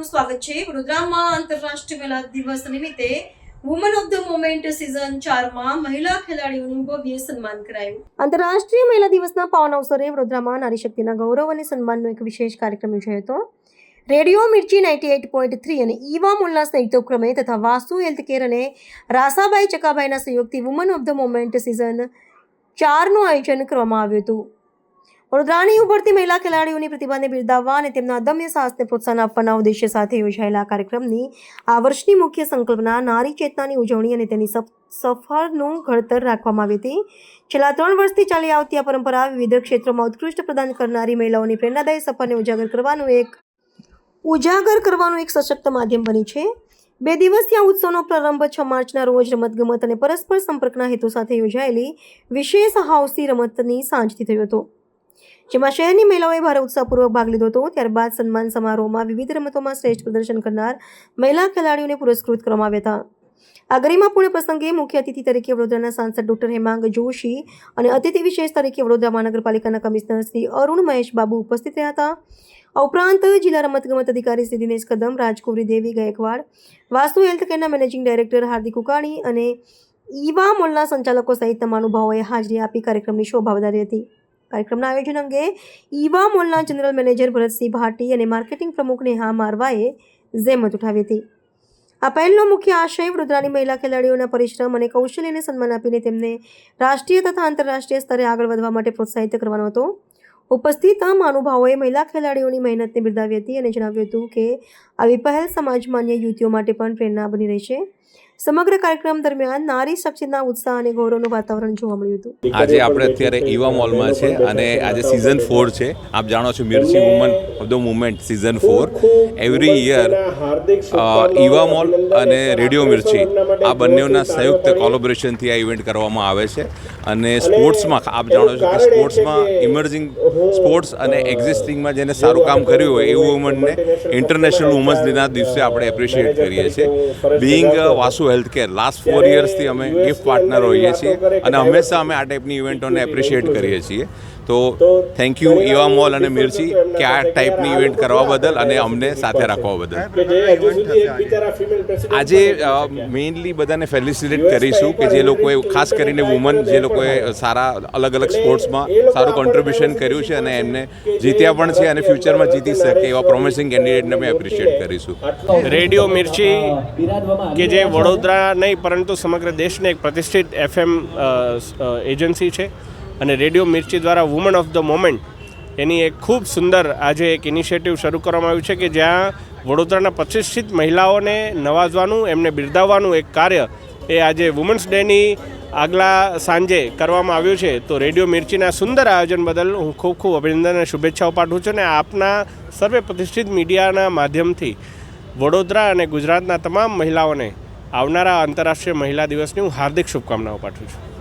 આપનું સ્વાગત છે। વડોદરામાં આંતરરાષ્ટ્રીય મહિલા દિવસ નિમિત્તે woman of the moment season 4 માં મહિલા ખેલાડીઓનું ભવ્ય સન્માન કરાયું। આંતરરાષ્ટ્રીય મહિલા દિવસના પાવન અવસરે વડોદરામાં નારી શક્તિના ગૌરવ અને સન્માનનો એક વિશેષ કાર્યક્રમ યોજાયો હતો। રેડિયો મિર્ચી 98.3 અને ઈવા મોલના સંયુક્ત ઉપક્રમે તથા વાસુ હેલ્થકેર અને રાસાબાઈ ચકાભાઈના સહયોગથી woman of the moment season 4નું આયોજન કરવામાં આવ્યું હતું। વડોદરાની ઉભરતી મહિલા ખેલાડીઓની પ્રતિભાને બિરદાવવા અને તેમના અદમ્ય સાહસને પ્રોત્સાહન આપવાના ઉદ્દેશ્ય સાથે યોજાયેલા કાર્યક્રમની આ વર્ષની મુખ્ય સંકલ્પના નારી ચેતનાની ઉજવણી અને તેની સફળનું ઘડતર રાખવામાં આવી હતી। છેલ્લા 3 વર્ષથી ચાલી આવતી આ પરંપરા વિવિધ ક્ષેત્રોમાં ઉત્કૃષ્ટ પ્રદાન કરનારી મહિલાઓની પ્રેરણાદાયી સફરને ઉજાગર કરવાનું એક સશક્ત માધ્યમ બની છે। 2 દિવસીય આ ઉત્સવનો પ્રારંભ 6 માર્ચના રોજ રમતગમત અને પરસ્પર સંપર્કના હેતુ સાથે યોજાયેલી વિશેષ હાઉસી રમતની સાંજથી થયો હતો, જેમાં શહેરની મહિલાઓએ ભારે ઉત્સાહપૂર્વક ભાગ લીધો હતો। ત્યારબાદ સન્માન સમારોહમાં વિવિધ રમતોમાં શ્રેષ્ઠ પ્રદર્શન કરનાર મહિલા ખેલાડીઓને પુરસ્કૃત કરવામાં આવ્યા હતા। આ ગરિમાપૂર્ણ પ્રસંગે મુખ્ય અતિથિ તરીકે વડોદરાના સાંસદ ડોક્ટર હેમાંગ જોશી અને અતિથિ વિશેષ તરીકે વડોદરા મહાનગરપાલિકાના કમિશનર શ્રી અરુણ મહેશ બાબુ ઉપસ્થિત રહ્યા હતા। આ ઉપરાંત જિલ્લા રમતગમત અધિકારી શ્રી દિનેશ કદમ, રાજકુમારી દેવી ગાયકવાડ, વાસુ હેલ્થકેરના મેનેજિંગ ડાયરેક્ટર હાર્દિક ઉકાણી અને ઈવા મોલના સંચાલકો સહિતના મહાનુભાવોએ હાજરી આપી કાર્યક્રમની શોભા વધારી હતી। કાર્યક્રમના આયોજન અંગે ઈવા મોલના જનરલ મેનેજર ભરતસિંહ ભાટી અને માર્કેટિંગ પ્રમુખ નેહા મારવાએ જહેમત ઉઠાવી હતી। આ પહેલનો મુખ્ય આશય વડોદરાની મહિલા ખેલાડીઓના પરિશ્રમ અને કૌશલ્યને સન્માન આપીને તેમને રાષ્ટ્રીય તથા આંતરરાષ્ટ્રીય સ્તરે આગળ વધવા માટે પ્રોત્સાહિત કરવાનો હતો। ઉપસ્થિત મહાનુભાવોએ મહિલા ખેલાડીઓની મહેનતને બિરદાવી હતી અને જણાવ્યું હતું કે આવી પહેલ સમાજમાન્ય યુવતીઓ માટે પણ પ્રેરણા બની રહેશે। સમગ્ર કાર્યક્રમ દરમિયાન નારી શક્તિના ઉત્સાહ અને ગૌરવનું વાતાવરણ જોવા મળ્યું હતું। આજે આપણે અત્યારે ઈવા મોલમાં છે અને આજે સિઝન 4 છે। આપ જાણો છો Mirchi woman of the movement season 4 every year Eva mall અને રેડિયો મિર્ચી આ બંનેના સંયુક્ત કોલેબોરેશનથી આ ઇવેન્ટ કરવામાં આવે છે। અને સ્પોર્ટ્સમાં આપ જાણો છો કે સ્પોર્ટ્સમાં ઇમર્જિંગ સ્પોર્ટ્સ અને એક્ઝિસ્ટિંગમાં જેને સારું કામ કર્યું હોય એવું વુમનને ઇન્ટરનેશનલ વુમન્સ ડેના દિવસે આપણે એપ્રિશિએટ કરીએ છીએ। બિંગ વાસુ હેલ્થકેર લાસ્ટ 4 યર્સથી અમે ગિફ્ટ પાર્ટનર હોઈએ છીએ અને હંમેશા અમે આ ટાઈપની ઇવેન્ટોને એપ્રિશિએટ કરીએ છીએ। તો થેન્ક યુ ઈવા મોલ અને મિર્ચી કે આ ટાઈપની ઇવેન્ટ કરવા બદલ અને અમને સાથે રાખવા બદલ। આજે મેઇનલી બધાને ફેલિસિટેટ કરીશું કે જે લોકોએ ખાસ કરીને વુમન જે લોકોએ સારા અલગ અલગ સ્પોર્ટ્સમાં સારું કોન્ટ્રીબ્યુશન કર્યું છે અને એમને જીત્યા પણ છે અને ફ્યુચરમાં જીતી શકે એવા પ્રોમિસિંગ કેન્ડિડેટને અમે એપ્રિશિએટ કરીશું। રેડિયો મિર્ચી કે જે વડોદરા નહીં પરંતુ સમગ્ર દેશને એક પ્રતિષ્ઠિત FM એજન્સી છે અને રેડિયો મિર્ચી દ્વારા વુમન ઓફ ધ મોમેન્ટ એની એક ખૂબ સુંદર આજે એક ઇનિશિયેટિવ શરૂ કરવામાં આવ્યું છે કે જ્યાં વડોદરાના પ્રતિષ્ઠિત મહિલાઓને નવાજવાનું એમને બિરદાવવાનું એક કાર્ય એ આજે વુમન્સ ડેની આગલા સાંજે કરવામાં આવ્યું છે। તો રેડિયો મિર્ચીના સુંદર આયોજન બદલ હું ખૂબ ખૂબ અભિનંદન અને શુભેચ્છાઓ પાઠવું છું અને આપના સર્વે પ્રતિષ્ઠિત મીડિયાના માધ્યમથી વડોદરા અને ગુજરાતના તમામ મહિલાઓને આવનારા આંતરરાષ્ટ્રીય મહિલા દિવસની હું હાર્દિક શુભકામનાઓ પાઠવું છું।